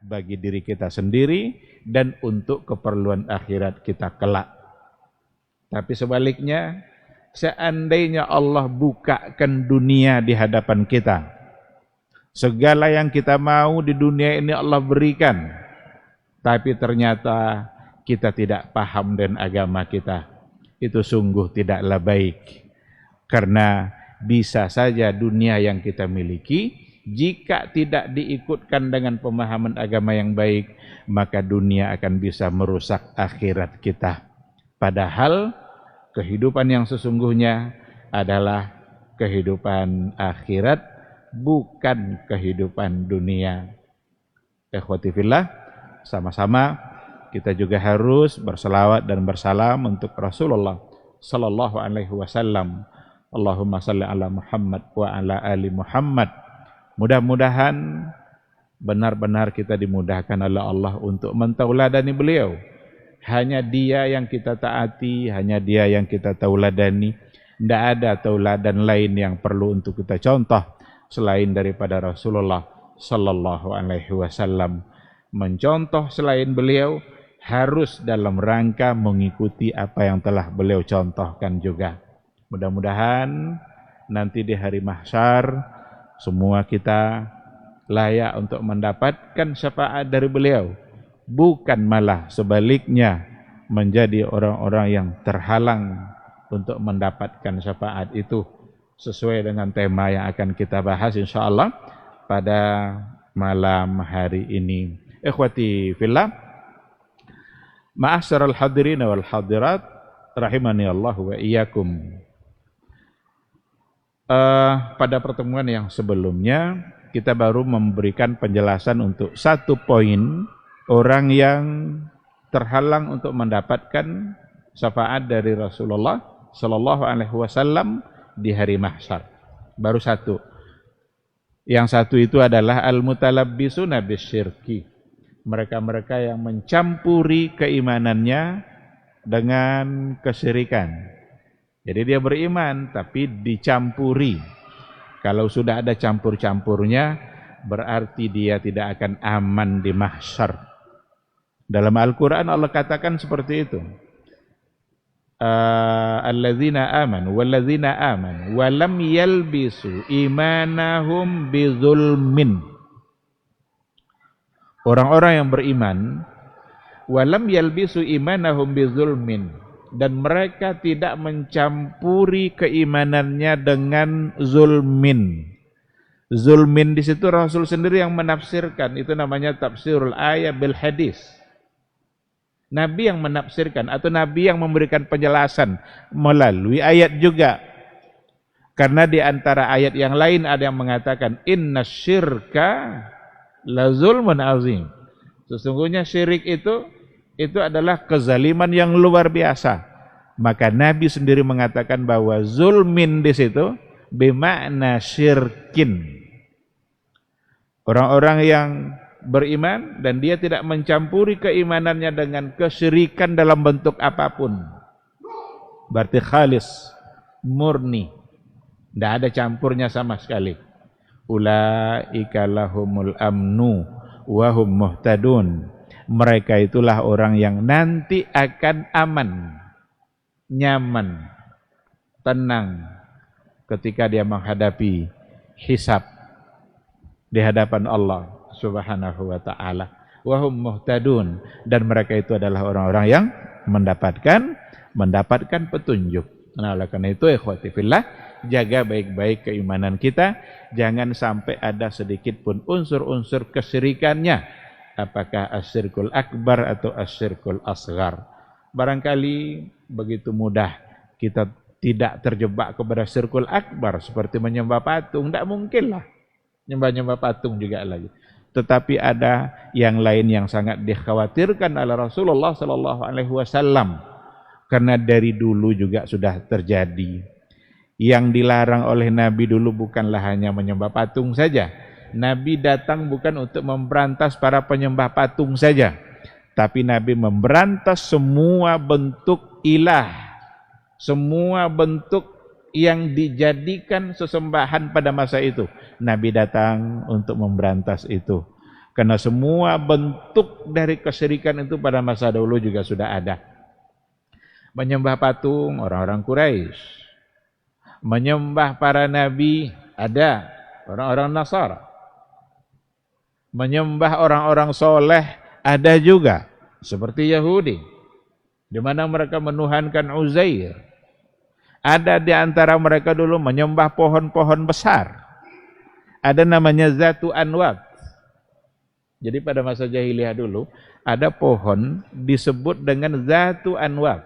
bagi diri kita sendiri dan untuk keperluan akhirat kita kelak. Tapi sebaliknya, seandainya Allah bukakan dunia di hadapan kita, segala yang kita mau di dunia ini Allah berikan, tapi ternyata kita tidak paham dengan agama kita, itu sungguh tidaklah baik. Karena bisa saja dunia yang kita miliki, jika tidak diikutkan dengan pemahaman agama yang baik, maka dunia akan bisa merusak akhirat kita. Padahal kehidupan yang sesungguhnya adalah kehidupan akhirat, bukan kehidupan dunia. Ikhwati fillah, sama-sama kita juga harus berselawat dan bersalam untuk Rasulullah sallallahu alaihi wasallam. Allahumma salli ala Muhammad wa ala ali Muhammad. Mudah-mudahan benar-benar kita dimudahkan oleh Allah untuk mentauladani beliau. Hanya Dia yang kita taati, hanya Dia yang kita tauladani. Tidak ada tauladan lain yang perlu untuk kita contoh selain daripada Rasulullah sallallahu alaihi wasallam. Mencontoh selain beliau harus dalam rangka mengikuti apa yang telah beliau contohkan juga. Mudah-mudahan nanti di hari mahsyar semua kita layak untuk mendapatkan syafaat dari beliau, bukan malah sebaliknya menjadi orang-orang yang terhalang untuk mendapatkan syafaat itu, sesuai dengan tema yang akan kita bahas insyaallah pada malam hari ini. Ikhwati fillah, ma'asyiral hadirin wal hadirat rahimani Allah wa iyyakum. Pada pertemuan yang sebelumnya kita baru memberikan penjelasan untuk satu poin orang yang terhalang untuk mendapatkan syafaat dari Rasulullah sallallahu alaihi wasallam di hari mahsyar. Baru satu. Yang satu itu adalah al-mutalabbisuna bisyirki. Mereka-mereka yang mencampuri keimanannya dengan kesyirikan. Jadi dia beriman tapi dicampuri. Kalau sudah ada campur-campurnya, berarti dia tidak akan aman di mahsyar. Dalam Al-Quran Allah katakan seperti itu. Alladzina amanu walladzina amanu wa lam yalbisu imanahum bizulmin. Orang-orang yang beriman wa lam yalbisu imanahum bizulmin, dan mereka tidak mencampuri keimanannya dengan zulmin. Zulmin di situ Rasul sendiri yang menafsirkan, itu namanya tafsirul ayat bil hadis. Nabi yang menafsirkan atau Nabi yang memberikan penjelasan melalui ayat juga. Karena di antara ayat yang lain ada yang mengatakan innasyirka la zulmun azim. Sesungguhnya syirik itu adalah kezaliman yang luar biasa. Maka Nabi sendiri mengatakan bahwa zulmin di situ bermakna syirkin. Orang-orang yang beriman dan dia tidak mencampuri keimanannya dengan kesyirikan dalam bentuk apapun, berarti khalis, murni, tidak ada campurnya sama sekali. Ulaika lahumul amnu wa hum muhtadun. Mereka itulah orang yang nanti akan aman, nyaman, tenang ketika dia menghadapi hisab di hadapan Allah Subhanahu wa ta'ala. Wa hum muhtadun, dan mereka itu adalah orang-orang yang mendapatkan petunjuk. Nah, oleh karena itu ikhwati fillah, jaga baik-baik keimanan kita, jangan sampai ada sedikit pun unsur-unsur kesyirikannya, apakah asyirkul akbar atau asyirkul asghar. Barangkali begitu mudah kita tidak terjebak kepada syirkul akbar seperti menyembah patung, tidak mungkin lah nyembah-nyembah patung juga lagi. Tetapi ada yang lain yang sangat dikhawatirkan oleh Rasulullah sallallahu alaihi wasallam, karena dari dulu juga sudah terjadi. Yang dilarang oleh Nabi dulu bukanlah hanya menyembah patung saja. Nabi datang bukan untuk memberantas para penyembah patung saja, tapi Nabi memberantas semua bentuk ilah, semua bentuk yang dijadikan sesembahan pada masa itu. Nabi datang untuk memberantas itu. Karena semua bentuk dari kesyirikan itu pada masa dahulu juga sudah ada. Menyembah patung orang-orang Quraisy, menyembah para nabi ada orang-orang Nasara, menyembah orang-orang soleh ada juga seperti Yahudi, di mana mereka menuhankan Uzair. Ada di antara mereka dulu menyembah pohon-pohon besar, ada namanya Zatu Anwat. Jadi pada masa jahiliyah dulu ada pohon disebut dengan Zatu Anwat.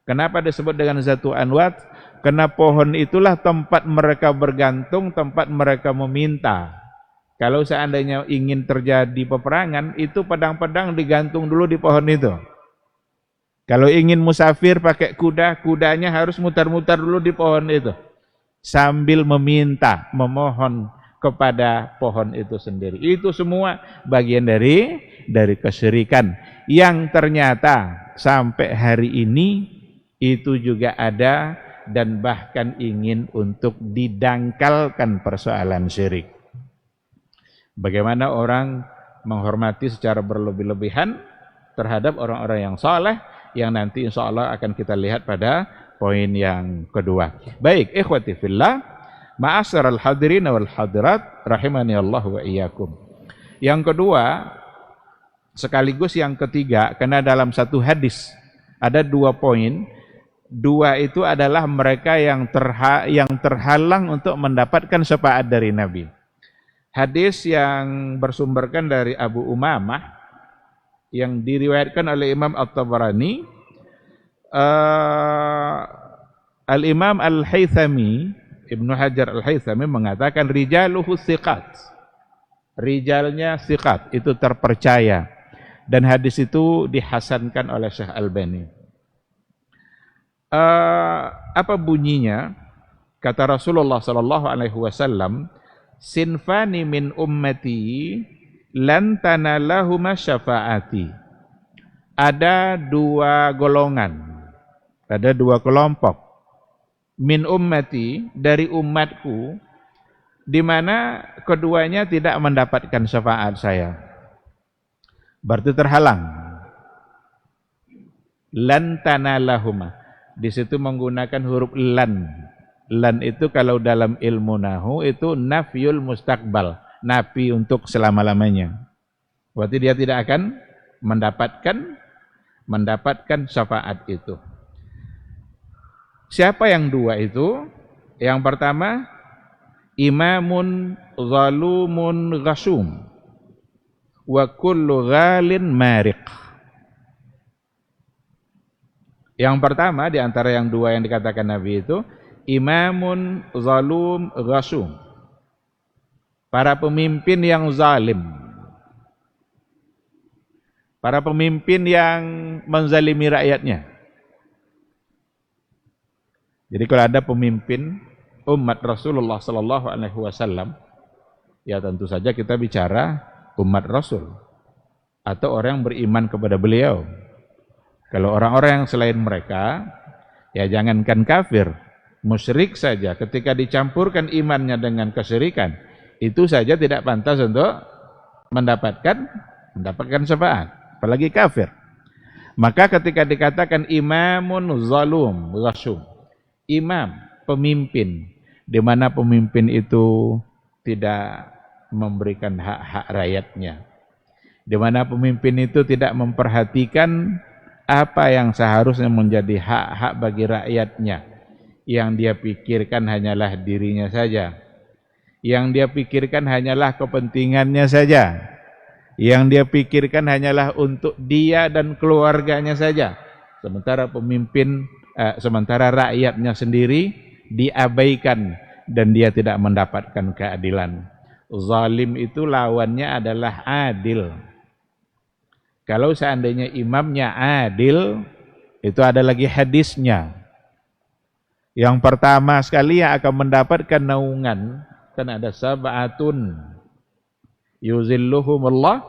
Kenapa disebut dengan Zatu Anwat? Karena pohon itulah tempat mereka bergantung, tempat mereka meminta. Kalau seandainya ingin terjadi peperangan, itu pedang-pedang digantung dulu di pohon itu. Kalau ingin musafir pakai kuda, kudanya harus mutar-mutar dulu di pohon itu. Sambil meminta, memohon kepada pohon itu sendiri. Itu semua bagian dari kesyirikan yang ternyata sampai hari ini itu juga ada dan bahkan ingin untuk didangkalkan persoalan syirik. Bagaimana orang menghormati secara berlebih-lebihan terhadap orang-orang yang saleh yang nanti insya Allah akan kita lihat pada poin yang kedua. Baik, ikhwati fillah, ma'asyiral hadirin wal hadirat rahimani Allah wa iyyakum. Yang kedua sekaligus yang ketiga, karena dalam satu hadis ada 2 poin. 2 itu adalah mereka yang terhalang untuk mendapatkan syafaat dari Nabi. Hadis yang bersumberkan dari Abu Umamah yang diriwayatkan oleh Imam At-Tabarani, Al-Imam Al-Haythami, Ibnu Hajar Al-Haythami mengatakan rijaluhu thiqat. Rijalnya thiqat, itu terpercaya. Dan hadis itu dihasankan oleh Syekh Albani. Apa bunyinya? Kata Rasulullah sallallahu alaihi wasallam, sinfani min ummati lan tanalahuma syafaati. Ada 2 golongan, ada 2 kelompok min ummati, dari umatku, di mana keduanya tidak mendapatkan syafaat saya. Berarti terhalang. Lan tanalahuma, di situ menggunakan huruf lan. Lan itu kalau dalam ilmu nahu itu nafyul mustaqbal, nafi untuk selama-lamanya. Berarti dia tidak akan mendapatkan syafaat itu. Siapa yang 2 itu? Yang pertama, imamun zalumun ghasum wa kullu ghalin mariq. Yang pertama di antara yang 2 yang dikatakan Nabi itu, imamun zalum ghasum, para pemimpin yang zalim, para pemimpin yang menzalimi rakyatnya. Jadi kalau ada pemimpin umat Rasulullah sallallahu alaihi wasallam, ya tentu saja kita bicara umat Rasul atau orang yang beriman kepada beliau. Kalau orang-orang yang selain mereka, ya jangankan kafir, musyrik saja ketika dicampurkan imannya dengan kesyirikan, itu saja tidak pantas untuk mendapatkan syafaat, apalagi kafir. Maka ketika dikatakan imamun zalum ghasum, imam, pemimpin, di mana pemimpin itu tidak memberikan hak-hak rakyatnya, di mana pemimpin itu tidak memperhatikan apa yang seharusnya menjadi hak-hak bagi rakyatnya. Yang dia pikirkan hanyalah dirinya saja. Yang dia pikirkan hanyalah kepentingannya saja. Yang dia pikirkan hanyalah untuk dia dan keluarganya saja. Sementara rakyatnya sendiri diabaikan dan dia tidak mendapatkan keadilan. Zalim itu lawannya adalah adil. Kalau seandainya imamnya adil, itu ada lagi hadisnya. Yang pertama sekali yang akan mendapatkan naungan, kan ada sab'atun yuzilluhumullah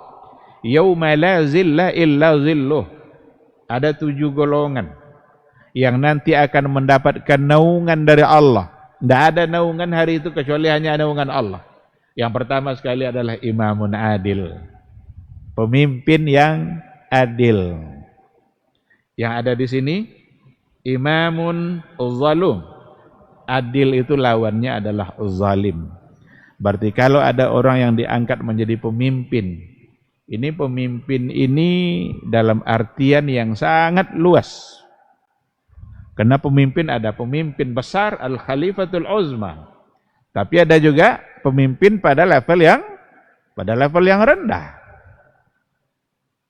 yauma la zilla illa zilluh. Ada 7 golongan yang nanti akan mendapatkan naungan dari Allah. Tidak ada naungan hari itu kecuali hanya naungan Allah. Yang pertama sekali adalah imamun adil, pemimpin yang adil. Yang ada di sini imamun zalum. Adil itu lawannya adalah zalim. Berarti kalau ada orang yang diangkat menjadi pemimpin, ini pemimpin ini dalam artian yang sangat luas. Karena pemimpin ada pemimpin besar al-khalifatul uzma. Tapi ada juga pemimpin pada level yang rendah.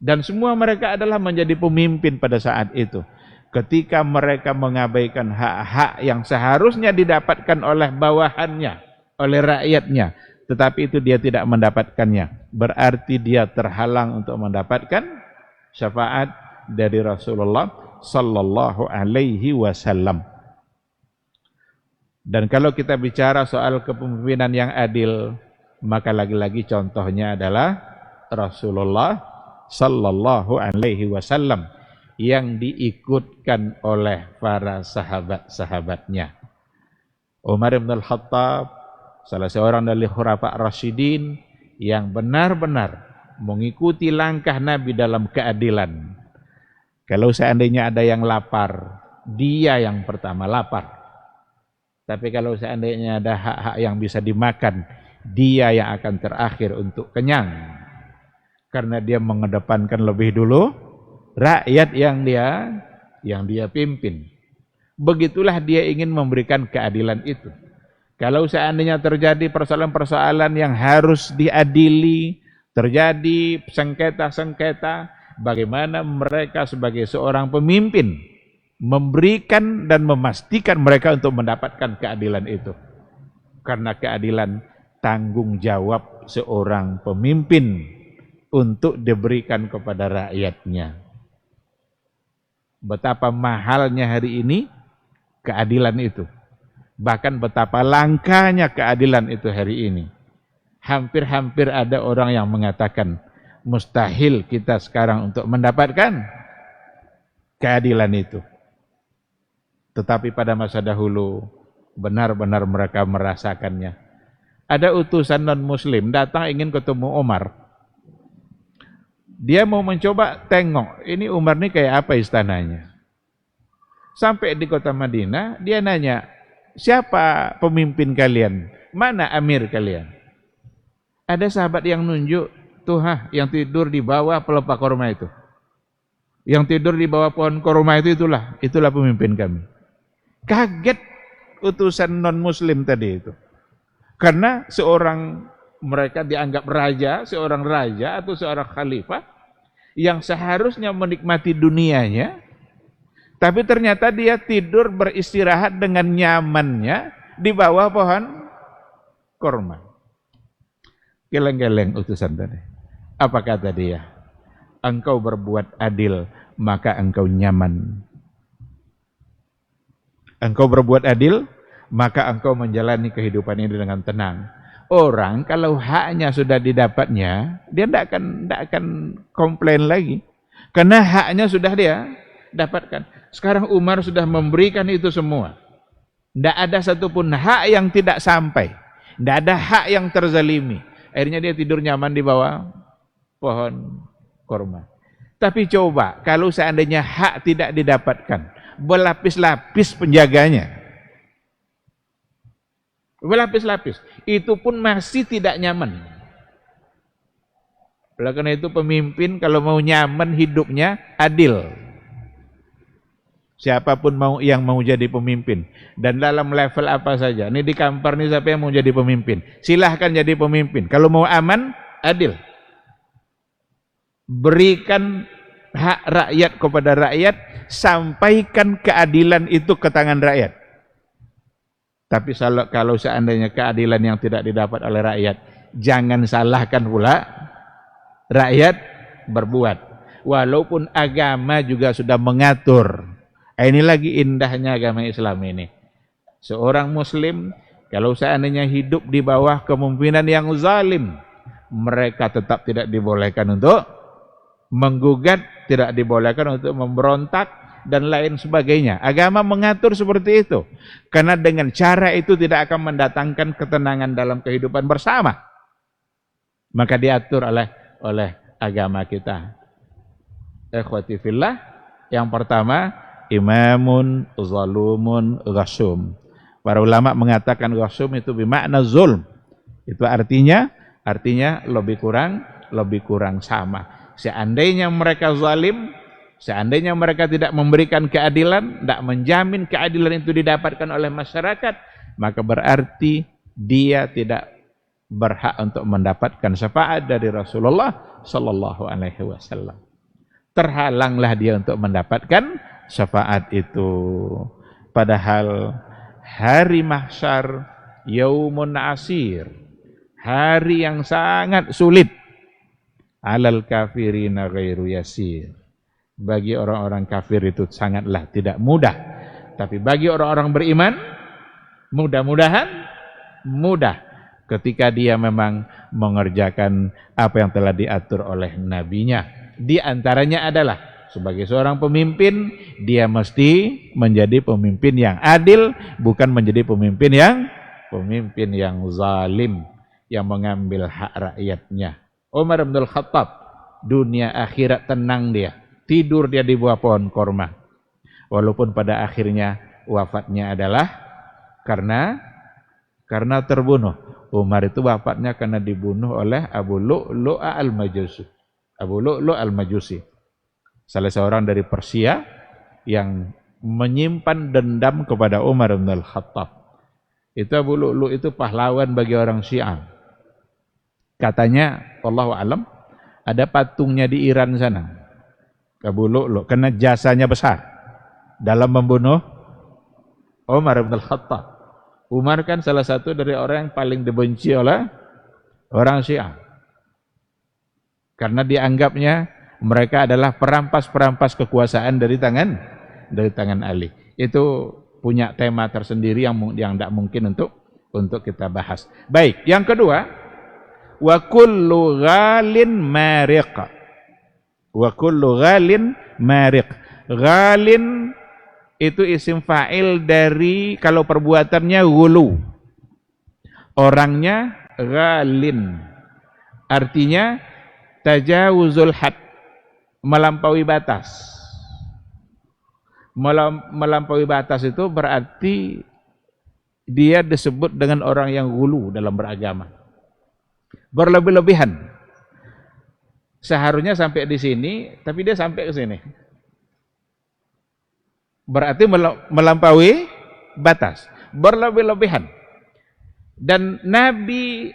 Dan semua mereka adalah menjadi pemimpin pada saat itu. Ketika mereka mengabaikan hak-hak yang seharusnya didapatkan oleh bawahannya, oleh rakyatnya, tetapi itu dia tidak mendapatkannya, berarti dia terhalang untuk mendapatkan syafaat dari Rasulullah sallallahu alaihi wasallam. Dan kalau kita bicara soal kepemimpinan yang adil, maka lagi-lagi contohnya adalah Rasulullah sallallahu alaihi wasallam yang diikutkan oleh para sahabat-sahabatnya. Umar bin Al-Khattab, salah seorang dari khulafa Rasyidin yang benar-benar mengikuti langkah Nabi dalam keadilan. Kalau seandainya ada yang lapar, dia yang pertama lapar. Tapi kalau seandainya ada hak-hak yang bisa dimakan, dia yang akan terakhir untuk kenyang. Karena dia mengedepankan lebih dulu rakyat yang dia pimpin. Begitulah dia ingin memberikan keadilan itu. Kalau seandainya terjadi persoalan-persoalan yang harus diadili, terjadi sengketa-sengketa, bagaimana mereka sebagai seorang pemimpin memberikan dan memastikan mereka untuk mendapatkan keadilan itu. Karena keadilan tanggung jawab seorang pemimpin untuk diberikan kepada rakyatnya. Betapa mahalnya hari ini keadilan itu. Bahkan betapa langkanya keadilan itu hari ini. Hampir-hampir ada orang yang mengatakan mustahil kita sekarang untuk mendapatkan keadilan itu. Tetapi pada masa dahulu benar-benar mereka merasakannya. Ada utusan non-muslim datang ingin ketemu Umar. Dia mau mencoba tengok, ini Umar ini kayak apa istananya. Sampai di kota Madinah, dia nanya, siapa pemimpin kalian? Mana amir kalian? Ada sahabat yang nunjuk, tuh yang tidur di bawah pelepah korma itu. Yang tidur di bawah pohon korma itu itulah pemimpin kami. Kaget utusan non-muslim tadi itu. Karena mereka dianggap raja, seorang raja atau seorang khalifah yang seharusnya menikmati dunianya, tapi ternyata dia tidur beristirahat dengan nyamannya di bawah pohon korma. Geleng-geleng utusan tadi. Apa kata dia? Engkau berbuat adil, maka engkau nyaman. Engkau berbuat adil, maka engkau menjalani kehidupan ini dengan tenang. Orang kalau haknya sudah didapatnya, dia tidak akan komplain lagi. Karena haknya sudah dia dapatkan. Sekarang Umar sudah memberikan itu semua. Tidak ada satupun hak yang tidak sampai. Tidak ada hak yang terzalimi. Akhirnya dia tidur nyaman di bawah pohon korma. Tapi coba, kalau seandainya hak tidak didapatkan, berlapis-lapis penjaganya. Berlapis-lapis, itu pun masih tidak nyaman. Oleh karena itu pemimpin kalau mau nyaman hidupnya adil. Siapapun yang mau jadi pemimpin dan dalam level apa saja. Ini di Kampar nih siapa yang mau jadi pemimpin? Silahkan jadi pemimpin. Kalau mau aman, adil. Berikan hak rakyat kepada rakyat, sampaikan keadilan itu ke tangan rakyat. Tapi kalau seandainya keadilan yang tidak didapat oleh rakyat, jangan salahkan pula rakyat berbuat. Walaupun agama juga sudah mengatur. Ini lagi indahnya agama Islam ini. Seorang muslim kalau seandainya hidup di bawah kepemimpinan yang zalim, mereka tetap tidak dibolehkan untuk menggugat, tidak dibolehkan untuk memberontak dan lain sebagainya. Agama mengatur seperti itu. Karena dengan cara itu tidak akan mendatangkan ketenangan dalam kehidupan bersama. Maka diatur oleh agama kita. Ikhwati fillah, yang pertama, imamun zalumun ghasum. Para ulama mengatakan ghasum itu bermakna zulm. Itu artinya lebih kurang sama. Seandainya mereka zalim, seandainya mereka tidak memberikan keadilan, tidak menjamin keadilan itu didapatkan oleh masyarakat, maka berarti dia tidak berhak untuk mendapatkan syafaat dari Rasulullah sallallahu alaihi wasallam. Terhalanglah dia untuk mendapatkan syafaat itu. Padahal hari mahsyar yaumun asir, hari yang sangat sulit. Alal kafirina ghairu yasir. Bagi orang-orang kafir itu sangatlah tidak mudah. Tapi bagi orang-orang beriman, mudah-mudahan mudah. Ketika dia memang mengerjakan apa yang telah diatur oleh nabinya. Di antaranya adalah sebagai seorang pemimpin, dia mesti menjadi pemimpin yang adil, bukan menjadi pemimpin yang zalim, yang mengambil hak rakyatnya. Umar bin Khattab, dunia akhirat tenang dia, tidur dia di bawah pohon korma. Walaupun pada akhirnya wafatnya adalah karena terbunuh. Umar itu wafatnya karena dibunuh oleh Abu Lu'lu' al-Majusi. Abu Lu'lu' al-Majusi, salah seorang dari Persia yang menyimpan dendam kepada Umar bin Khattab. Itu Abu Lu'lu' itu pahlawan bagi orang Syiah. Katanya, wallahu alam, ada patungnya di Iran sana. Abu Lu'lu' karena jasanya besar dalam membunuh Umar bin Khattab. Umar kan salah satu dari orang yang paling dibenci oleh orang Syiah. Karena dianggapnya mereka adalah perampas-perampas kekuasaan dari tangan Ali. Itu punya tema tersendiri yang tidak mungkin untuk kita bahas. Baik, yang kedua, wa kullu ghalin mariq. Wa kullu ghalin mariq. Ghalin itu isim fa'il dari, kalau perbuatannya ghulu, orangnya ghalin, artinya tajawuzul had, melampaui batas. Melampaui batas itu berarti dia disebut dengan orang yang ghulu dalam beragama, berlebih-lebihan. Seharusnya sampai di sini, tapi dia sampai ke sini. Berarti melampaui batas, berlebih-lebihan. Dan Nabi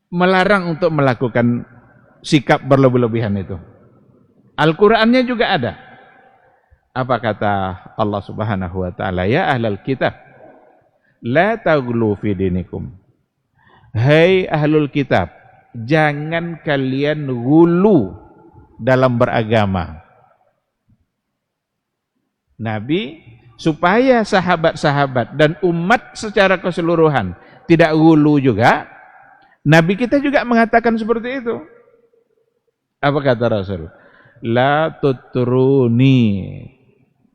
melarang untuk melakukan sikap berlebih-lebihan itu. Al-Qur'annya juga ada. Apa kata Allah Subhanahu wa taala? Ya ahlal kitab, la taghlu fi dinikum. Hai ahlul kitab, jangan kalian ghulu dalam beragama. Nabi supaya sahabat-sahabat dan umat secara keseluruhan tidak ghulu juga, Nabi kita juga mengatakan seperti itu. Apa kata Rasul? La tutruni,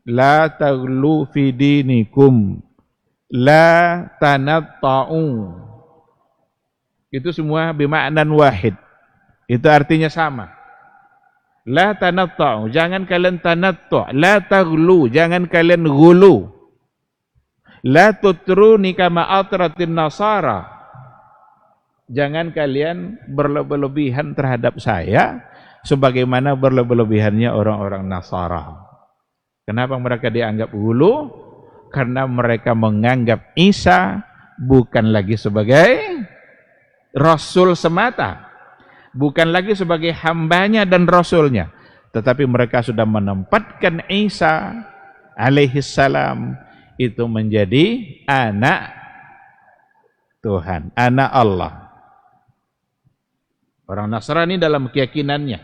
la taghlu fi dinikum, la tanatta'u. Itu semua bimaknan wahid. Itu artinya sama. La tanatta'u, jangan kalian tanattu'. La taghlu, jangan kalian ghulu. La tutruni kama atratin nasara, jangan kalian berlebih-lebihan terhadap saya sebagaimana berlebih-lebihannya orang-orang Nasara. Kenapa mereka dianggap ghulu? Karena mereka menganggap Isa bukan lagi sebagai Rasul semata, bukan lagi sebagai hambanya dan Rasulnya, tetapi mereka sudah menempatkan Isa alaihi salam itu menjadi anak Tuhan, anak Allah. Orang Nasrani dalam keyakinannya,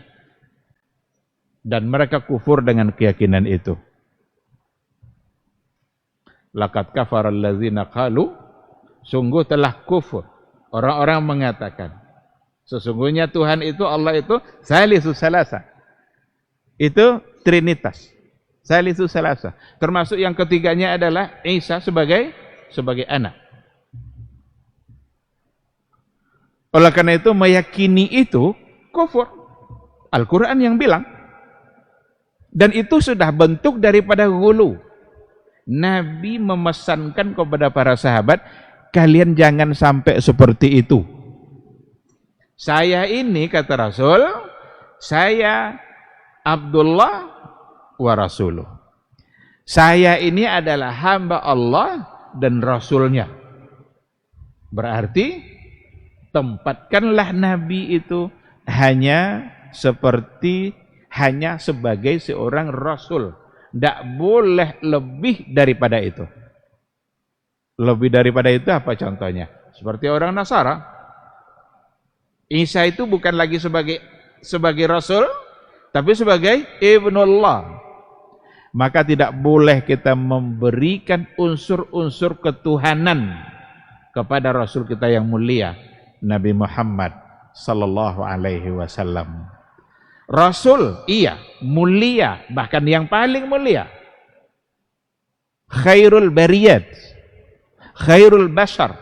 dan mereka kufur dengan keyakinan itu. Laqad kafara allazina qalu, sungguh telah kufur orang-orang mengatakan sesungguhnya Tuhan itu, Allah itu salisus salasa. Itu trinitas. Salisus salasa. Termasuk yang ketiganya adalah Isa sebagai anak. Oleh karena itu meyakini itu kufur. Al-Quran yang bilang. Dan itu sudah bentuk daripada ghulu. Nabi memesankan kepada para sahabat, kalian jangan sampai seperti itu. Saya ini, kata Rasul, saya Abdullah wa Rasuluh. Saya ini adalah hamba Allah dan Rasulnya. Berarti tempatkanlah Nabi itu hanya sebagai seorang Rasul. Tidak boleh lebih daripada itu. Lebih daripada itu apa contohnya? Seperti orang Nasara. Isa itu bukan lagi sebagai Rasul, tapi sebagai Ibnullah. Maka tidak boleh kita memberikan unsur-unsur ketuhanan kepada Rasul kita yang mulia, Nabi Muhammad sallallahu alaihi wasallam. Rasul, iya, mulia, bahkan yang paling mulia. Khairul bariyat, khairul bashar.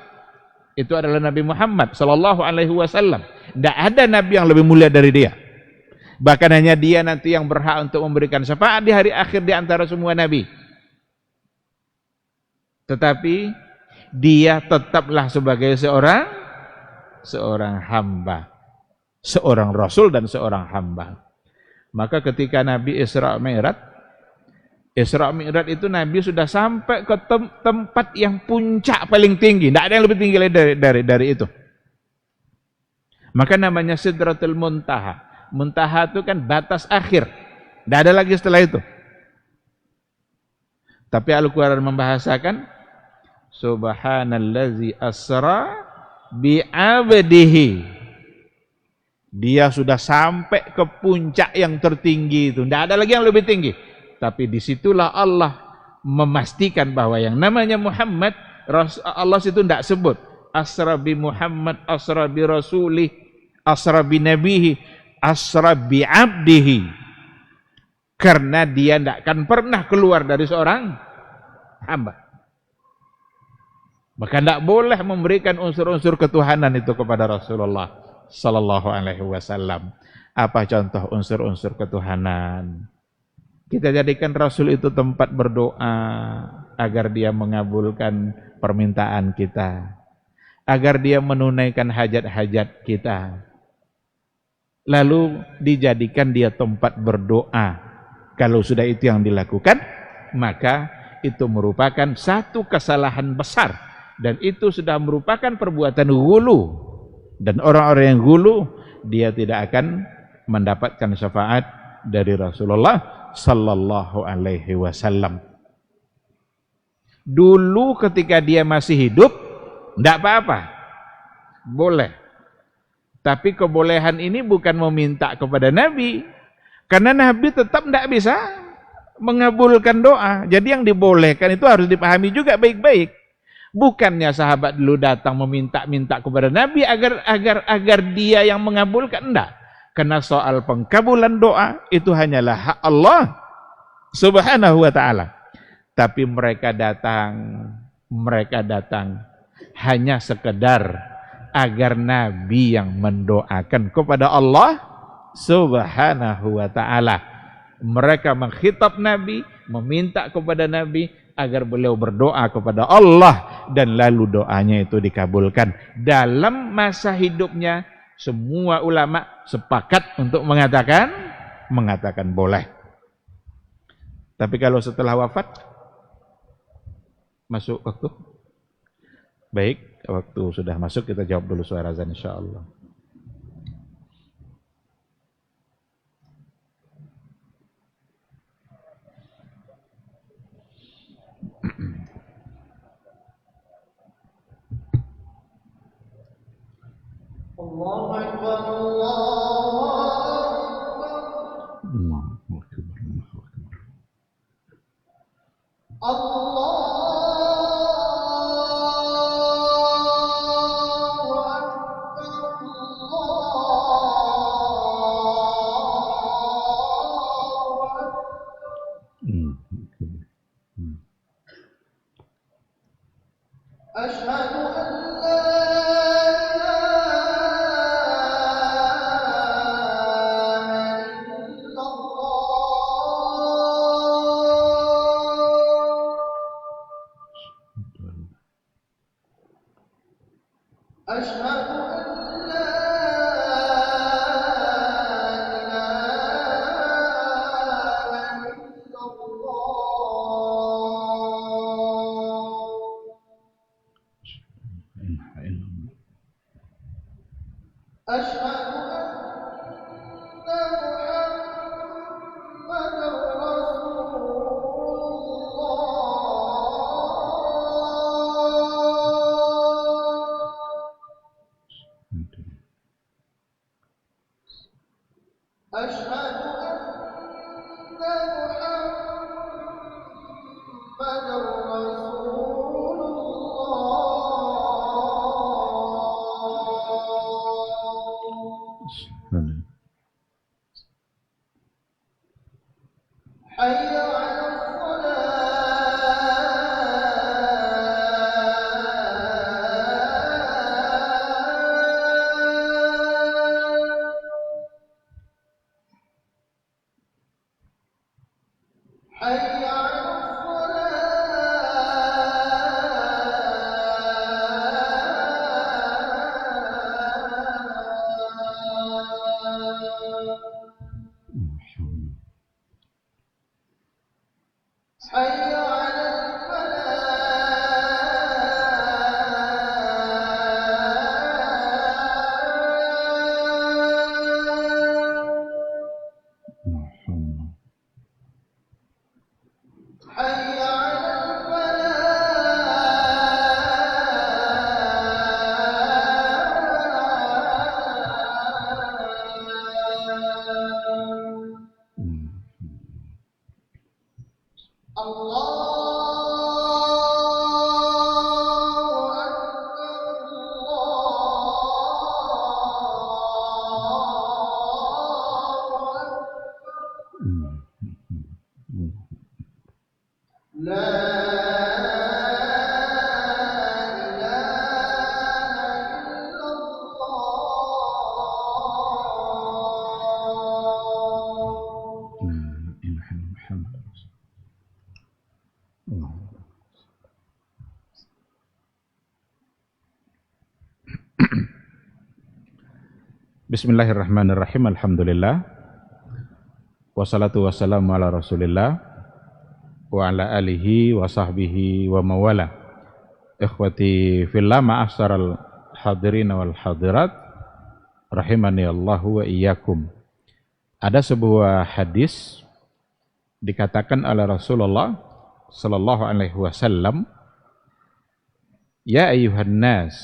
Itu adalah Nabi Muhammad sallallahu alaihi wasallam. Tidak ada nabi yang lebih mulia dari dia. Bahkan hanya dia nanti yang berhak untuk memberikan syafaat di hari akhir di antara semua nabi. Tetapi dia tetaplah sebagai seorang hamba. Seorang Rasul dan seorang hamba. Maka ketika Nabi Isra Mi'raj itu Nabi sudah sampai ke tempat yang puncak paling tinggi. Tidak ada yang lebih tinggi dari itu. Maka namanya Sidratul Muntaha. Muntaha itu kan batas akhir. Tidak ada lagi setelah itu. Tapi Al-Quran membahasakan Subhanallazi asra bi'abdihi. Dia sudah sampai ke puncak yang tertinggi itu. Tidak ada lagi yang lebih tinggi. Tapi disitulah Allah memastikan bahwa yang namanya Muhammad, Allah itu tidak sebut asra bi Muhammad, asra bi rasulih, asra bi nabihi, asra bi abdihi. Karena dia tidak akan pernah keluar dari seorang hamba. Maka tidak boleh memberikan unsur-unsur ketuhanan itu kepada Rasulullah sallallahu alaihi wasallam. Apa contoh unsur-unsur ketuhanan? Kita jadikan Rasul itu tempat berdoa agar dia mengabulkan permintaan kita, agar dia menunaikan hajat-hajat kita. Lalu dijadikan dia tempat berdoa. Kalau sudah itu yang dilakukan, maka itu merupakan satu kesalahan besar, dan itu sudah merupakan perbuatan ghulu. Dan orang-orang yang ghulu, dia tidak akan mendapatkan syafaat dari Rasulullah sallallahu alaihi wasallam. Dulu ketika dia masih hidup, tidak apa-apa, boleh. Tapi kebolehan ini bukan meminta kepada Nabi, karena Nabi tetap tidak bisa mengabulkan doa. Jadi yang dibolehkan itu harus dipahami juga baik-baik. Bukannya sahabat dulu datang meminta-minta kepada Nabi agar dia yang mengabulkan, enggak. Karena soal pengkabulan doa itu hanyalah hak Allah Subhanahu wa ta'ala. Tapi mereka datang hanya sekedar agar Nabi yang mendoakan kepada Allah Subhanahu wa ta'ala. Mereka mengkhitab Nabi, meminta kepada Nabi agar beliau berdoa kepada Allah, dan lalu doanya itu dikabulkan. Dalam masa hidupnya semua ulama sepakat untuk mengatakan boleh. Tapi kalau setelah wafat, masuk waktu? Baik, waktu sudah masuk, kita jawab dulu suara azan insyaallah. Allahu Akbar, Allahu Akbar. أشهد أن محمدا رسول الله حي على حي على الصلاة حي على حي على الله لا إله إلا Bismillahirrahmanirrahim. Alhamdulillah. Wassalatu wassalamu ala Rasulillah wa ala alihi wa sahbihi wa mawala. Ikhwati fillah, ma'asyaral hadirin wal hadirat, rahimani Allahu wa iyyakum. Ada sebuah hadis dikatakan oleh Rasulullah sallallahu alaihi wasallam, ya ayyuhan nas,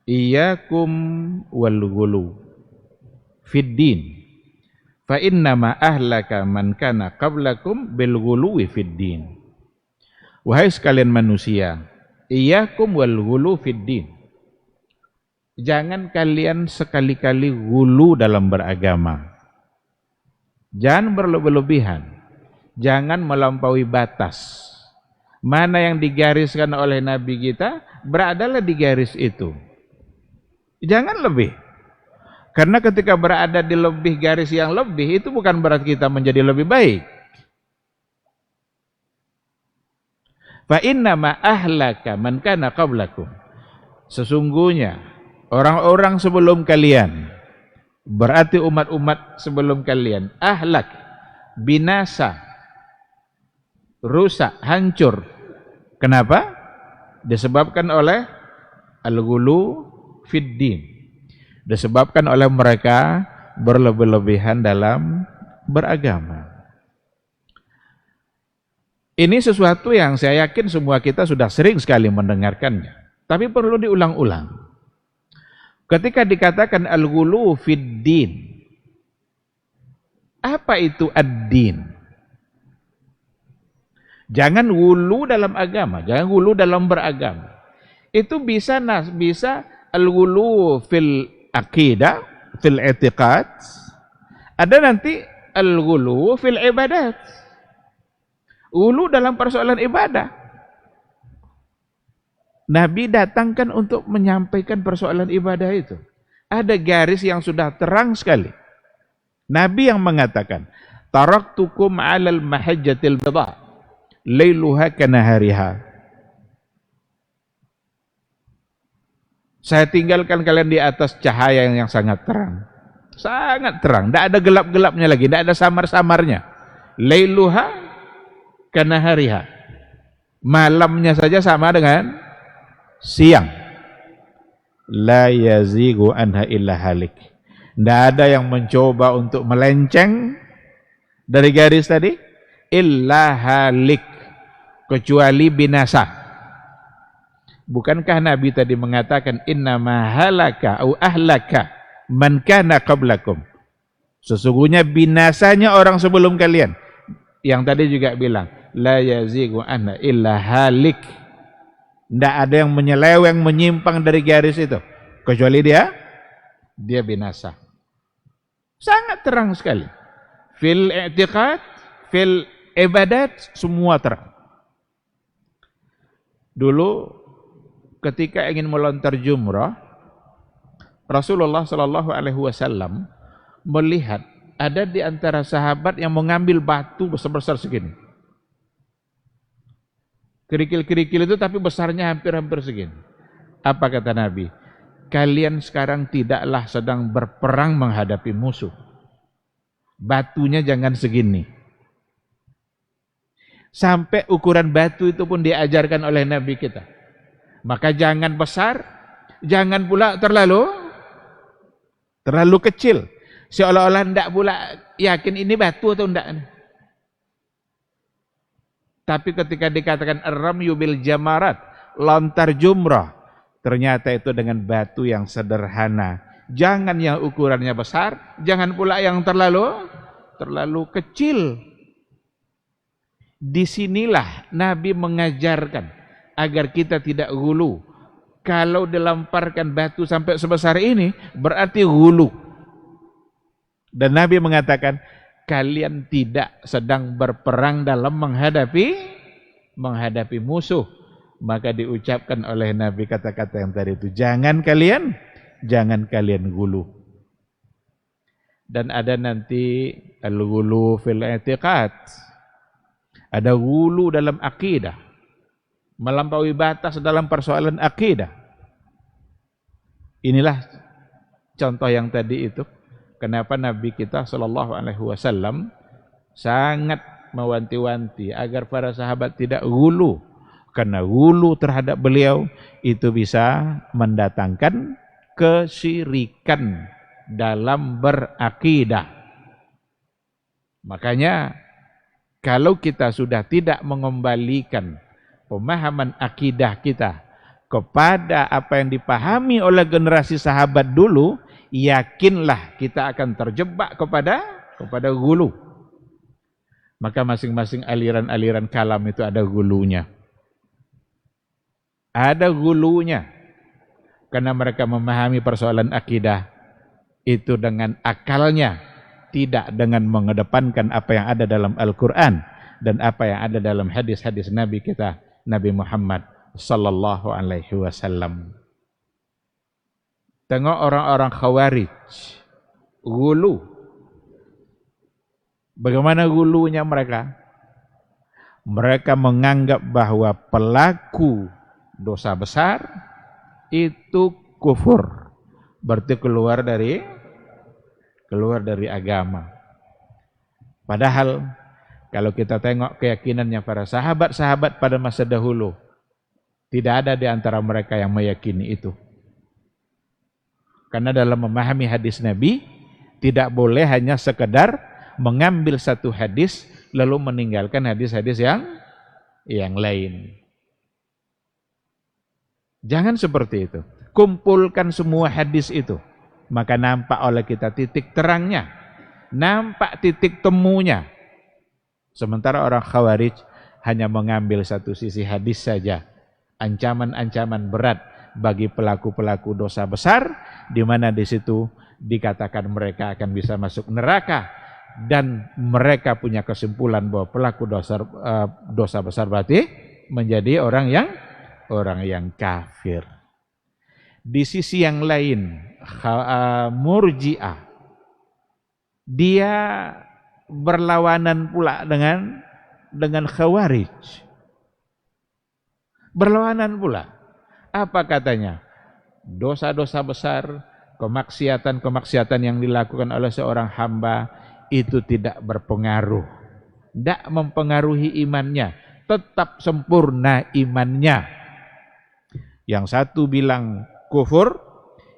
iyyakum wal ghulu fid din, fa innama ahlaka man kana qablakum bil ghuluwi fid din. Wahai sekalian manusia, iyyakum wal ghulu fid din. Jangan kalian sekali-kali ghulu dalam beragama. Jangan berlebihan. Jangan melampaui batas. Mana yang digariskan oleh Nabi kita, beradalah di garis itu. Jangan lebih. Karena ketika berada di lebih garis yang lebih, itu bukan berarti kita menjadi lebih baik. Fa innama ahlaka man kana qablakum. Sesungguhnya orang-orang sebelum kalian, berarti umat-umat sebelum kalian, ahlak, binasa, rusak, hancur. Kenapa? Disebabkan oleh al-ghulu fid din. Disebabkan oleh mereka berlebih-lebihan dalam beragama. Ini sesuatu yang saya yakin semua kita sudah sering sekali mendengarkannya, tapi perlu diulang-ulang. Ketika dikatakan al-ghulu fid din, apa itu ad-din? Jangan ghulu dalam agama, jangan ghulu dalam beragama. Itu bisa al-ghulu fil aqidah, fil i'tiqad, ada nanti al-ghulu fil ibadat. Ghulu dalam persoalan ibadah. Nabi datangkan untuk menyampaikan persoalan ibadah itu. Ada garis yang sudah terang sekali. Nabi yang mengatakan, taraktukum 'alal mahajjatil bidha, lailuha kanahariha. Saya tinggalkan kalian di atas cahaya yang sangat terang. Sangat terang, tidak ada gelap-gelapnya lagi, tidak ada samar-samarnya. Lailuha kanahariha. Malamnya saja sama dengan siang. La yazigu anha illa halik. Tidak ada yang mencoba untuk melenceng dari garis tadi, illa halik, kecuali binasa. Bukankah Nabi tadi mengatakan innama halaka au ahlaka man kana qablakum? Sesungguhnya binasanya orang sebelum kalian. Yang tadi juga bilang, la yazighu anha illa halik. Tidak ada yang menyeleweng, menyimpang dari garis itu, kecuali dia binasa. Sangat terang sekali. Fil i'tiqad, fil ibadat, semua terang. Dulu ketika ingin melontar jumrah, Rasulullah Shallallahu Alaihi Wasallam melihat ada di antara sahabat yang mengambil batu besar-besar segini. Kerikil-kerikil itu tapi besarnya hampir-hampir segini. Apa kata Nabi? Kalian sekarang tidaklah sedang berperang menghadapi musuh. Batunya jangan segini. Sampai ukuran batu itu pun diajarkan oleh Nabi kita. Maka jangan besar, jangan pula terlalu kecil. Seolah-olah tidak pula yakin ini batu atau tidak. Tapi ketika dikatakan ar-ramyu bil jamarat, lontar jumrah, ternyata itu dengan batu yang sederhana. Jangan yang ukurannya besar, jangan pula yang terlalu kecil. Disinilah Nabi mengajarkan agar kita tidak gulu. Kalau dilemparkan batu sampai sebesar ini, berarti gulu. Dan Nabi mengatakan, kalian tidak sedang berperang dalam menghadapi musuh. Maka diucapkan oleh Nabi kata-kata yang tadi itu, jangan kalian gulu. Dan ada nanti al-gulu fil i'tiqad. Ada gulu dalam akidah. Melampaui batas dalam persoalan akidah. Inilah contoh yang tadi itu. Kenapa Nabi kita Shallallahu Alaihi Wasallam sangat mewanti-wanti agar para sahabat tidak gulu, karena gulu terhadap beliau itu bisa mendatangkan kesyirikan dalam berakidah. Makanya kalau kita sudah tidak mengembalikan pemahaman akidah kita kepada apa yang dipahami oleh generasi sahabat dulu, yakinlah kita akan terjebak kepada gulu. Maka masing-masing aliran-aliran kalam itu ada gulunya. Ada gulunya. Karena mereka memahami persoalan akidah itu dengan akalnya, tidak dengan mengedepankan apa yang ada dalam Al-Quran dan apa yang ada dalam hadis-hadis Nabi kita, Nabi Muhammad sallallahu alaihi wasallam. Tengok orang-orang Khawarij, gulu. Bagaimana gulunya mereka? Mereka menganggap bahwa pelaku dosa besar itu kufur, berarti keluar dari agama. Padahal kalau kita tengok keyakinannya para sahabat-sahabat pada masa dahulu, tidak ada di antara mereka yang meyakini itu. Karena dalam memahami hadis Nabi, tidak boleh hanya sekedar mengambil satu hadis lalu meninggalkan hadis-hadis yang lain. Jangan seperti itu. Kumpulkan semua hadis itu, maka nampak oleh kita titik terangnya, nampak titik temunya. Sementara orang Khawarij hanya mengambil satu sisi hadis saja, ancaman-ancaman berat bagi pelaku-pelaku dosa besar, di mana di situ dikatakan mereka akan bisa masuk neraka, dan mereka punya kesimpulan bahwa pelaku dosa besar berarti menjadi orang yang kafir. Di sisi yang lain, Murji'ah, dia berlawanan pula dengan Khawarij. Berlawanan pula. Apa katanya? Dosa-dosa besar, kemaksiatan-kemaksiatan yang dilakukan oleh seorang hamba itu tidak berpengaruh. Tidak mempengaruhi imannya, tetap sempurna imannya. Yang satu bilang kufur,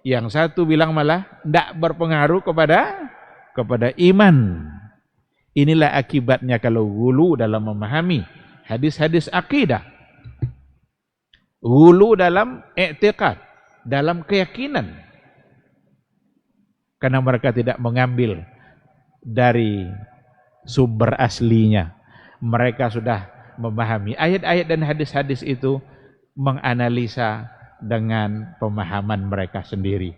yang satu bilang malah tidak berpengaruh kepada iman. Inilah akibatnya kalau gulu dalam memahami hadis-hadis akidah. Gulu dalam i'tiqad, dalam keyakinan. Karena mereka tidak mengambil dari sumber aslinya. Mereka sudah memahami ayat-ayat dan hadis-hadis itu, menganalisa dengan pemahaman mereka sendiri.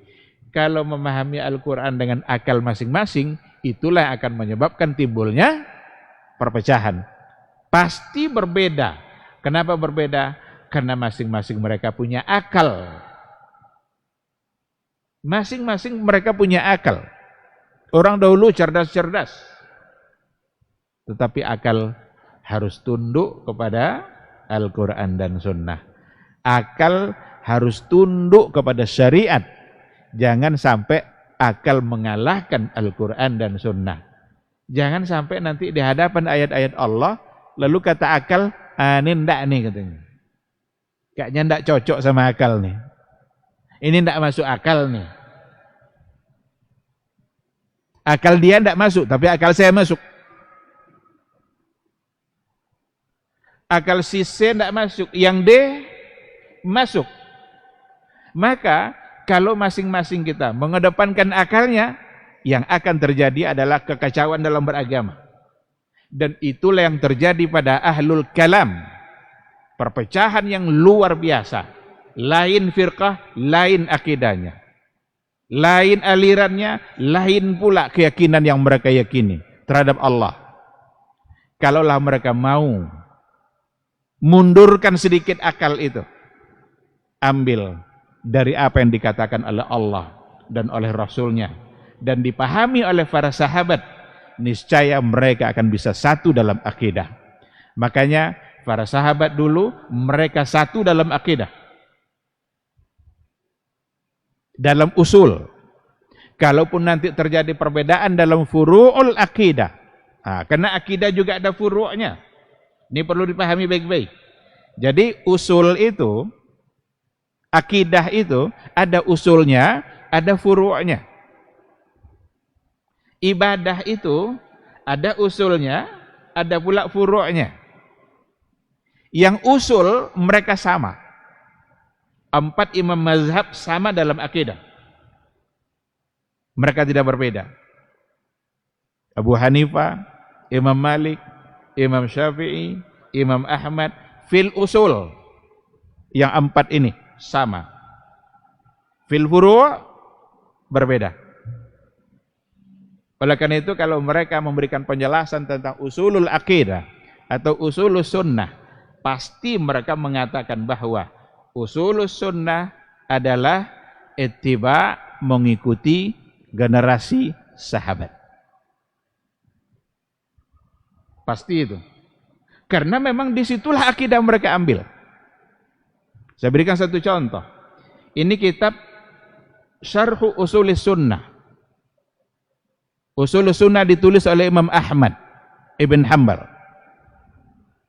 Kalau memahami Al-Quran dengan akal masing-masing, itulah yang akan menyebabkan timbulnya perpecahan. Pasti berbeda. Kenapa berbeda? Karena masing-masing mereka punya akal. Masing-masing mereka punya akal. Orang dahulu cerdas-cerdas, tetapi akal harus tunduk kepada Al-Quran dan Sunnah. Akal harus tunduk kepada syariat. Jangan sampai akal mengalahkan Al-Quran dan Sunnah. Jangan sampai nanti di hadapan ayat-ayat Allah, lalu kata akal, ini ndak nih katanya. Kayaknya ndak cocok sama akal nih. Ini ndak masuk akal nih. Akal dia ndak masuk, tapi akal saya masuk. Akal si C ndak masuk, yang D masuk. Maka kalau masing-masing kita mengedepankan akalnya, yang akan terjadi adalah kekacauan dalam beragama. Dan itulah yang terjadi pada ahlul kalam. Perpecahan yang luar biasa. Lain firqah, lain akidahnya. Lain alirannya, lain pula keyakinan yang mereka yakini terhadap Allah. Kalaulah mereka mau mundurkan sedikit akal itu, ambil dari apa yang dikatakan oleh Allah dan oleh Rasulnya, dan dipahami oleh para sahabat, niscaya mereka akan bisa satu dalam akidah. Makanya para sahabat dulu mereka satu dalam akidah, dalam usul. Kalaupun nanti terjadi perbedaan dalam furu'ul akidah, karena akidah juga ada furu'nya, ini perlu dipahami baik-baik. Jadi usul itu, akidah itu ada usulnya, ada furu'nya. Ibadah itu ada usulnya, ada pula furu'nya. Yang usul mereka sama. 4 imam mazhab sama dalam akidah. Mereka tidak berbeda. Abu Hanifah, Imam Malik, Imam Syafi'i, Imam Ahmad, fil usul yang 4 ini sama. Fil furu' berbeda. Oleh karena itu kalau mereka memberikan penjelasan tentang usulul akidah atau usulus sunnah, pasti mereka mengatakan bahwa usulus sunnah adalah ittiba, mengikuti generasi sahabat. Pasti itu. Karena memang disitulah akidah mereka ambil. Saya berikan satu contoh. Ini kitab Syarhu Usulis Sunnah. Usulus Sunnah ditulis oleh Imam Ahmad Ibn Hanbal.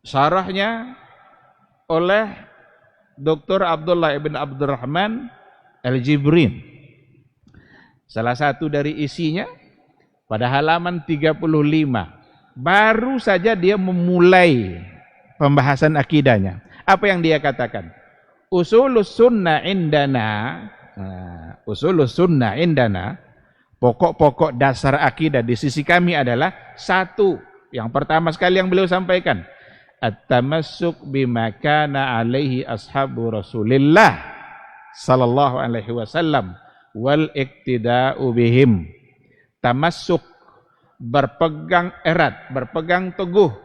Syarahnya oleh Dr. Abdullah Ibn Abdurrahman Al-Jibrin. Salah satu dari isinya pada halaman 35. Baru saja dia memulai pembahasan akidahnya. Apa yang dia katakan? Usulus sunnah indana, usulus sunnah indana, pokok-pokok dasar akidah di sisi kami adalah 1. Yang pertama sekali yang beliau sampaikan, at-tamassuk bima kana alaihi ashabu Rasulillah sallallahu alaihi wasallam wal iktida'u bihim. Tamassuk, berpegang erat, berpegang teguh,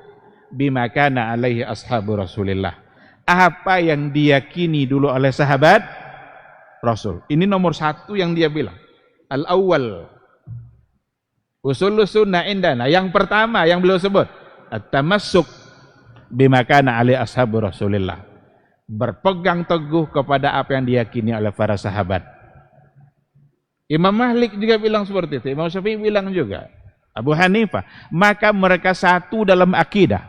bima kana alaihi ashabu Rasulillah, apa yang diyakini dulu oleh sahabat Rasul. Ini nomor 1 yang dia bilang. Al-awwal usulus sunnah indana, yang pertama yang beliau sebut at-tamassuk bima kana alaihi ashabu Rasulillah, berpegang teguh kepada apa yang diyakini oleh para sahabat. Imam Malik juga bilang seperti itu, Imam Syafi'i bilang juga, Abu Hanifah. Maka mereka satu dalam akidah.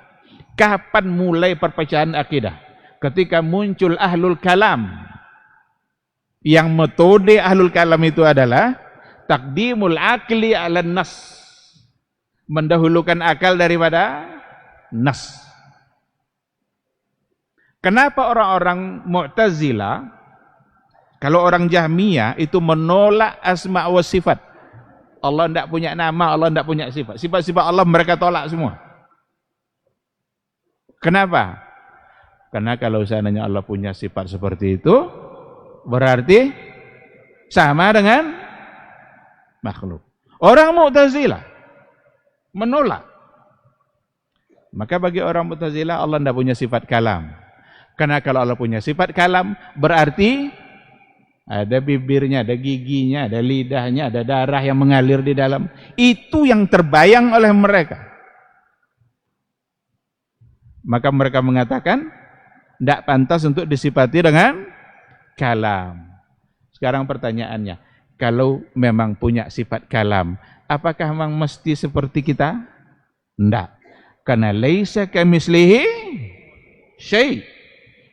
Kapan mulai perpecahan akidah? Ketika muncul ahlul kalam. Yang metode ahlul kalam itu adalah taqdimul akli ala nas, mendahulukan akal daripada nas. Kenapa orang-orang Mu'tazilah, kalau orang Jahmiyah itu menolak asma wa sifat, Allah tidak punya nama, Allah tidak punya sifat. Sifat-sifat Allah mereka tolak semua. Kenapa? Karena kalau seandainya Allah punya sifat seperti itu, berarti sama dengan makhluk. Orang Mu'tazilah menolak. Maka bagi orang Mu'tazilah Allah tidak punya sifat kalam. Karena kalau Allah punya sifat kalam, berarti ada bibirnya, ada giginya, ada lidahnya, ada darah yang mengalir di dalam. Itu yang terbayang oleh mereka. Maka mereka mengatakan tidak pantas untuk disifati dengan kalam. Sekarang pertanyaannya, kalau memang punya sifat kalam, apakah memang mesti seperti kita? Tidak. Karena laisa kamitslihi syai'.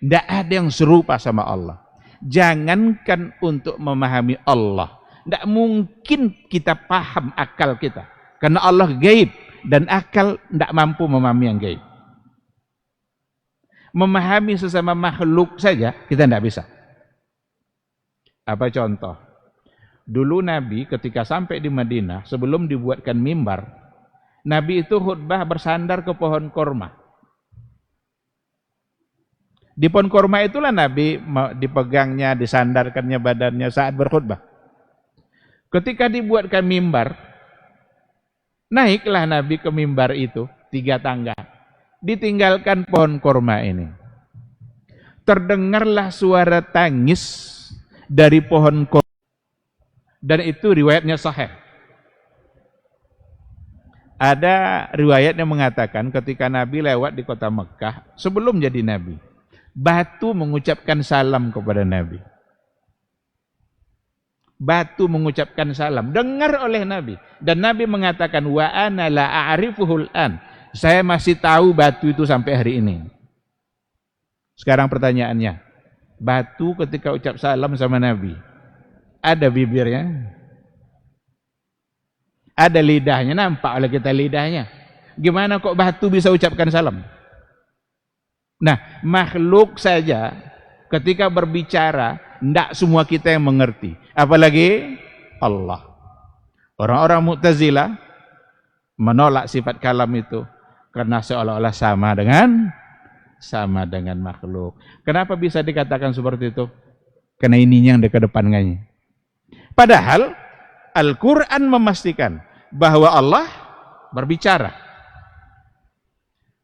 Tidak ada yang serupa sama Allah. Jangankan untuk memahami Allah, tidak mungkin kita paham akal kita. Karena Allah gaib dan akal tidak mampu memahami yang gaib. Memahami sesama makhluk saja kita tidak bisa. Apa contoh? Dulu Nabi ketika sampai di Madinah, sebelum dibuatkan mimbar, Nabi itu khutbah bersandar ke pohon korma. Di pohon korma itulah Nabi dipegangnya, disandarkannya badannya saat berkhutbah. Ketika dibuatkan mimbar, naiklah Nabi ke mimbar itu 3 tangga. Ditinggalkan pohon korma ini. Terdengarlah suara tangis dari pohon korma. Dan itu riwayatnya sahih. Ada riwayat yang mengatakan ketika Nabi lewat di kota Mekah, sebelum jadi Nabi, batu mengucapkan salam kepada Nabi. Batu mengucapkan salam, dengar oleh Nabi. Dan Nabi mengatakan, wa ana la a'rifuhul an. Saya masih tahu batu itu sampai hari ini. Sekarang pertanyaannya, batu ketika ucap salam sama Nabi, ada bibirnya? Ada lidahnya, nampak oleh kita lidahnya. Gimana kok batu bisa ucapkan salam? Nah, makhluk saja ketika berbicara, tidak semua kita yang mengerti. Apalagi Allah. Orang-orang Mu'tazilah menolak sifat kalam itu karena seolah-olah sama dengan makhluk. Kenapa bisa dikatakan seperti itu? Karena ininya yang kedepannya. Padahal Al-Quran memastikan bahwa Allah berbicara.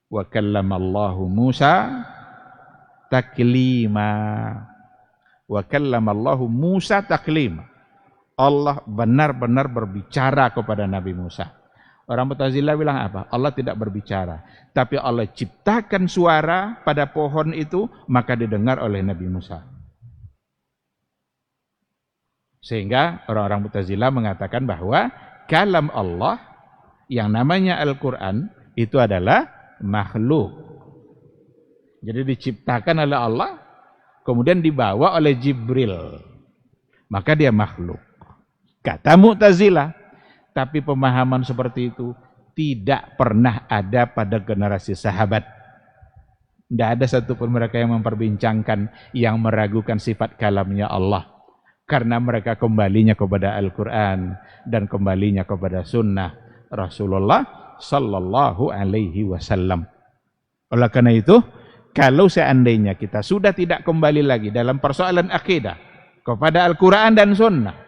Wa kallamallahu Musa taklima. Wa kallamallahu Musa taklima. Allah benar-benar berbicara kepada Nabi Musa. Orang Mu'tazilah bilang apa? Allah tidak berbicara. Tapi Allah ciptakan suara pada pohon itu, maka didengar oleh Nabi Musa. Sehingga orang-orang Mu'tazilah mengatakan bahwa kalam Allah yang namanya Al-Quran itu adalah makhluk. Jadi diciptakan oleh Allah, kemudian dibawa oleh Jibril. Maka dia makhluk. Kata Mu'tazilah. Tapi pemahaman seperti itu tidak pernah ada pada generasi sahabat. Tidak ada satupun mereka yang memperbincangkan, yang meragukan sifat kalamnya Allah. Karena mereka kembalinya kepada Al-Quran dan kembalinya kepada sunnah Rasulullah Sallallahu Alaihi Wasallam. Oleh karena itu, kalau seandainya kita sudah tidak kembali lagi dalam persoalan akidah kepada Al-Quran dan sunnah,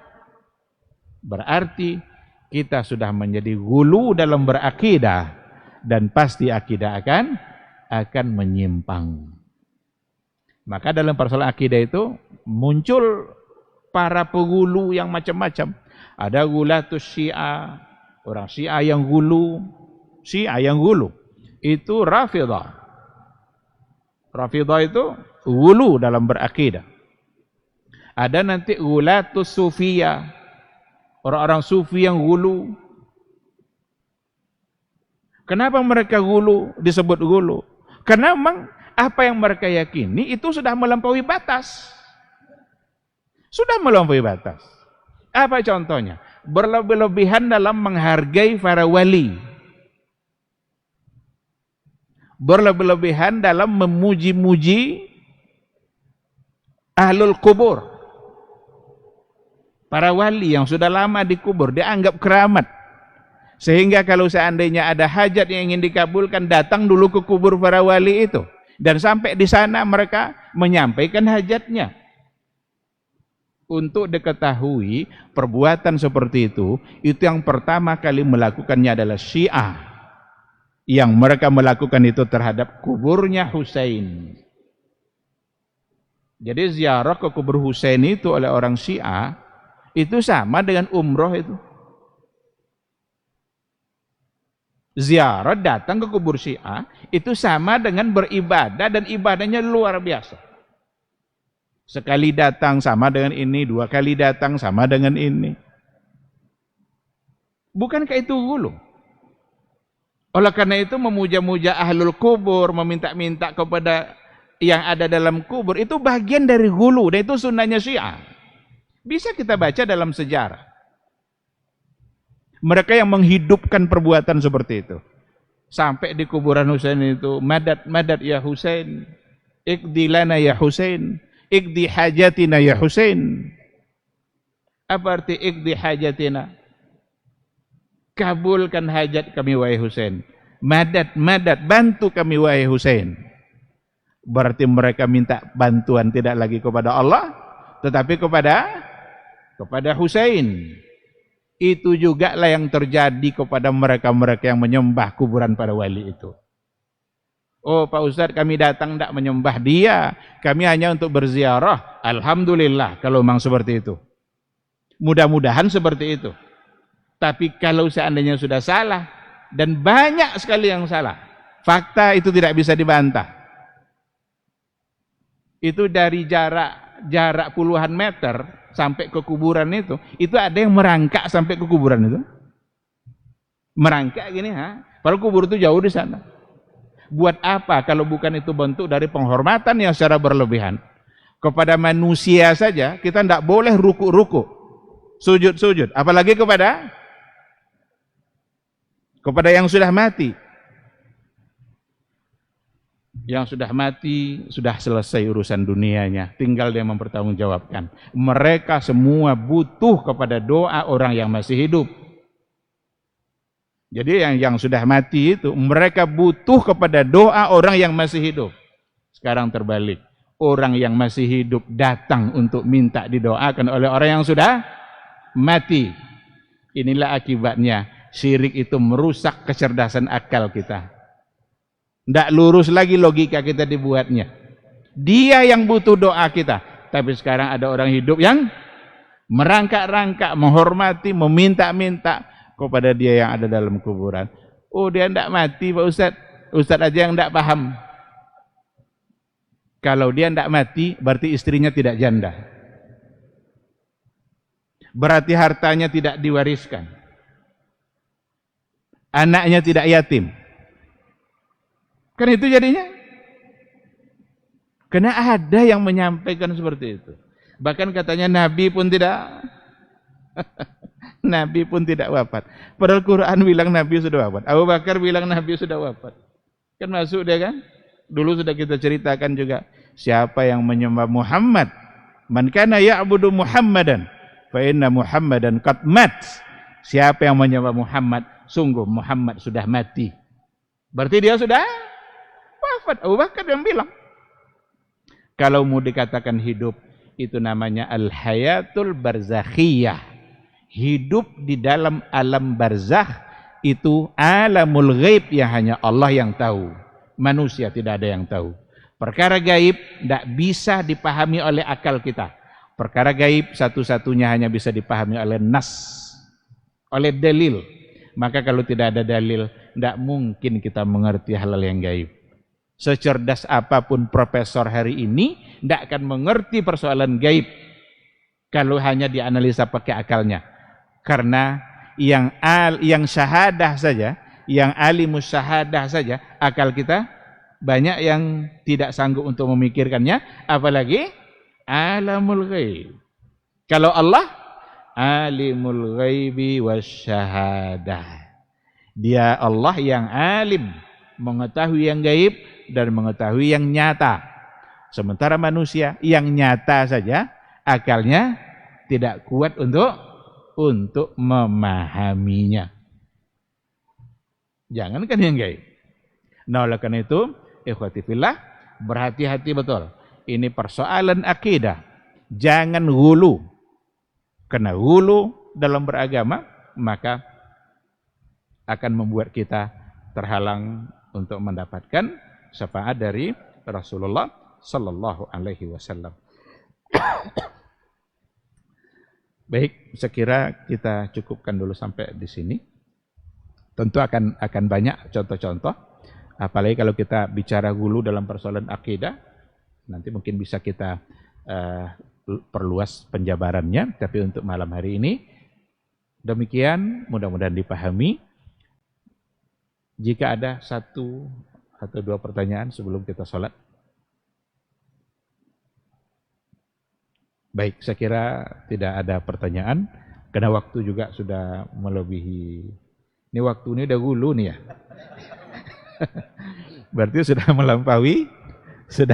berarti kita sudah menjadi gulu dalam berakidah, dan pasti akidah akan menyimpang. Maka dalam persoalan akidah itu muncul para pegulu yang macam-macam. Ada gulatus Syiah, orang Syiah yang gulu. Itu Rafidah. Rafidah itu gulu dalam berakidah. Ada nanti gulatus Sufiyah, orang-orang sufi yang gulu. Kenapa mereka gulu, disebut gulu? Karena memang apa yang mereka yakini itu sudah melampaui batas. Sudah melampaui batas. Apa contohnya? Berlebih-lebihan dalam menghargai para wali. Berlebih-lebihan dalam memuji-muji ahlul kubur. Para wali yang sudah lama dikubur dianggap keramat. Sehingga kalau seandainya ada hajat yang ingin dikabulkan, datang dulu ke kubur para wali itu. Dan sampai di sana mereka menyampaikan hajatnya. Untuk diketahui perbuatan seperti itu yang pertama kali melakukannya adalah Syiah. Yang mereka melakukan itu terhadap kuburnya Husain. Jadi ziarah ke kubur Husain itu oleh orang Syiah itu sama dengan umroh itu. Ziarah datang ke kubur Syiah itu sama dengan beribadah dan ibadahnya luar biasa. Sekali datang sama dengan ini, dua kali datang sama dengan ini. Bukankah itu hulu? Oleh karena itu memuja-muja ahlul kubur, meminta-minta kepada yang ada dalam kubur itu bagian dari hulu dan itu sunnahnya Syiah. Bisa kita baca dalam sejarah. Mereka yang menghidupkan perbuatan seperti itu. Sampai di kuburan Husain itu, madad, madad ya Husain. Iqdi lana ya Husain. Iqdi hajatina ya Husain. Apa arti iqdi hajatina? Kabulkan hajat kami wahai Husain. Madad, madad, bantu kami wahai Husain. Berarti mereka minta bantuan tidak lagi kepada Allah, tetapi kepada Husain. Itu juga lah yang terjadi kepada mereka-mereka yang menyembah kuburan para wali itu. Oh Pak Ustadz, kami datang tidak menyembah dia, kami hanya untuk berziarah. Alhamdulillah kalau memang seperti itu. Mudah-mudahan seperti itu. Tapi kalau seandainya sudah salah, dan banyak sekali yang salah, fakta itu tidak bisa dibantah. Itu dari jarak puluhan meter sampai ke kuburan itu ada yang merangkak sampai ke kuburan itu. Merangkak gini, padahal kubur itu jauh di sana. Buat apa kalau bukan itu bentuk dari penghormatan yang secara berlebihan. Kepada manusia saja kita tidak boleh ruku-ruku, sujud-sujud, apalagi kepada yang sudah mati. Yang sudah mati, sudah selesai urusan dunianya. Tinggal dia mempertanggungjawabkan. Mereka semua butuh kepada doa orang yang masih hidup. Jadi yang sudah mati itu, mereka butuh kepada doa orang yang masih hidup. Sekarang terbalik. Orang yang masih hidup datang untuk minta didoakan oleh orang yang sudah mati. Inilah akibatnya. Syirik itu merusak kecerdasan akal kita. Tidak lurus lagi logika kita dibuatnya. Dia yang butuh doa kita. Tapi sekarang ada orang hidup yang merangkak-rangkak, menghormati, meminta-minta kepada dia yang ada dalam kuburan. Oh dia tidak mati Pak Ustadz. Ustadz aja yang tidak paham. Kalau dia tidak mati berarti istrinya tidak janda. Berarti hartanya tidak diwariskan. Anaknya tidak yatim. Kan itu jadinya. Karena ada yang menyampaikan seperti itu. Bahkan katanya Nabi pun tidak Nabi pun tidak wafat. Padahal Quran bilang Nabi sudah wafat. Abu Bakar bilang Nabi sudah wafat. Kan masuk dia kan? Dulu sudah kita ceritakan juga. Siapa yang menyembah Muhammad? Man kana ya'budu Muhammadan fa inna Muhammadan qad mat. Siapa yang menyembah Muhammad? Sungguh Muhammad sudah mati. Berarti dia sudah wafat. Abu Bakar yang bilang. Kalau mau dikatakan hidup, itu namanya al-hayatul barzakhiyah. Hidup di dalam alam barzakh, itu alamul ghaib yang hanya Allah yang tahu. Manusia tidak ada yang tahu. Perkara gaib tidak bisa dipahami oleh akal kita. Perkara gaib satu-satunya hanya bisa dipahami oleh nas, oleh dalil. Maka kalau tidak ada dalil, tidak mungkin kita mengerti hal-hal yang gaib. Secerdas apapun profesor hari ini, tidak akan mengerti persoalan gaib kalau hanya dianalisa pakai akalnya. Karena yang syahadah saja, yang alimus syahadah saja, akal kita banyak yang tidak sanggup untuk memikirkannya, apalagi alamul ghaib. Kalau Allah alimul ghaibi wasyahadah. Dia Allah yang alim, mengetahui yang gaib dan mengetahui yang nyata. Sementara manusia yang nyata saja akalnya tidak kuat untuk memahaminya. Jangankan yang gaib. Nah, oleh karena itu, ikhwati fillah, berhati-hati betul. Ini persoalan akidah. Jangan hulu. Karena hulu dalam beragama, maka akan membuat kita terhalang untuk mendapatkan syafaat dari Rasulullah sallallahu alaihi wasallam. Baik, saya kira kita cukupkan dulu sampai di sini. Tentu akan banyak contoh-contoh, apalagi kalau kita bicara hulu dalam persoalan akidah, nanti mungkin bisa kita perluas penjabarannya. Tapi untuk malam hari ini demikian, mudah-mudahan dipahami. Jika ada 1 atau 2 pertanyaan sebelum kita sholat. Baik, saya kira tidak ada pertanyaan, karena waktu juga sudah melebihi. Ini waktu ini udah hulu nih ya. Berarti sudah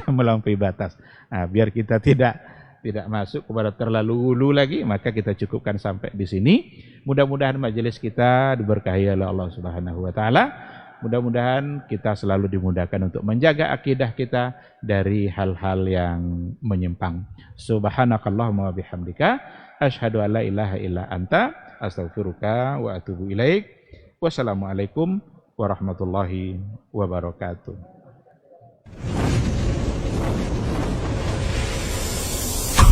melampaui batas. Nah, biar kita tidak masuk kepada terlalu hulu lagi, maka kita cukupkan sampai di sini. Mudah-mudahan majelis kita diberkahi oleh Allah Subhanahu wa taala. Mudah-mudahan kita selalu dimudahkan untuk menjaga akidah kita dari hal-hal yang menyimpang. Subhanakallahumma wa bihamdika asyhadu an la ilaha illa anta astaghfiruka wa atubu ilaik. Wassalamualaikum warahmatullahi wabarakatuh.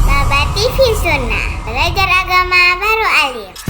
Baba TV Sunnah, belajar agama baru alim.